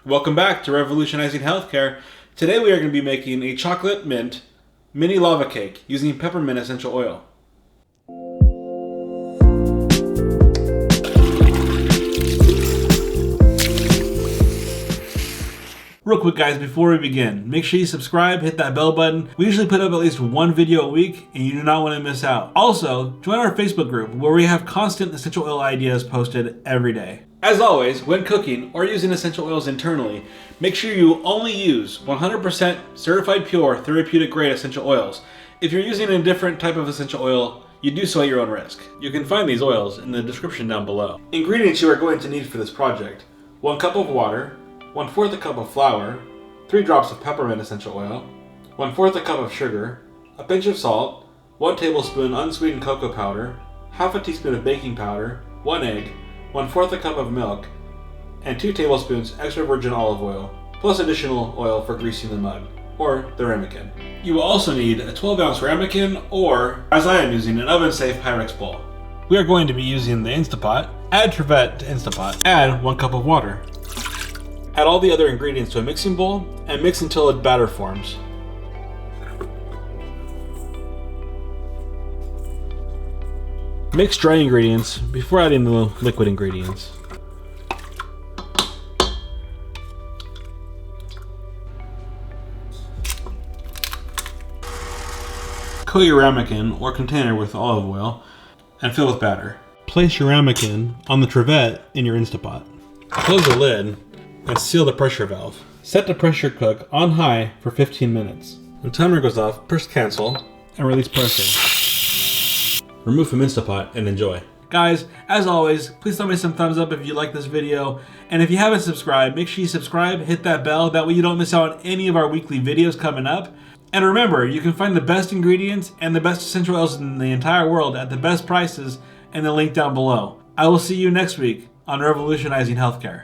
Welcome back to Revolutionizing Healthcare. Today we are going to be making a chocolate mint mini lava cake using peppermint essential oil. Real quick guys, before we begin, make sure you subscribe, hit that bell button. We usually put up at least one video a week and you do not want to miss out. Also, join our Facebook group where we have constant essential oil ideas posted every day. As always, when cooking or using essential oils internally, make sure you only use 100% certified pure therapeutic grade essential oils. If you're using a different type of essential oil, you do so at your own risk. You can find these oils in the description down below. Ingredients you are going to need for this project: 1 cup of water, 1/4 a cup of flour, 3 drops of peppermint essential oil, 1/4 a cup of sugar, a pinch of salt, 1 tablespoon unsweetened cocoa powder, half a teaspoon of baking powder, 1 egg, 1/4 a cup of milk, and 2 tablespoons extra virgin olive oil, plus additional oil for greasing the mug, or the ramekin. You will also need a 12-ounce ramekin, or, as I am using, an oven-safe Pyrex bowl. We are going to be using the Instapot. Add Trevette to Instapot. Add 1 cup of water. Add all the other ingredients to a mixing bowl and mix until a batter forms. Mix dry ingredients before adding the liquid ingredients. Coat your ramekin or container with olive oil and fill with batter. Place your ramekin on the Trevette in your Instapot. Close the lid and seal the pressure valve. Set the pressure cook on high for 15 minutes. When the timer goes off, press cancel and release pressure. Remove from Instapot and enjoy. Guys, as always, please throw me some thumbs up if you like this video. And if you haven't subscribed, make sure you subscribe, hit that bell. That way you don't miss out on any of our weekly videos coming up. And remember, you can find the best ingredients and the best essential oils in the entire world at the best prices in the link down below. I will see you next week on Revolutionizing Healthcare.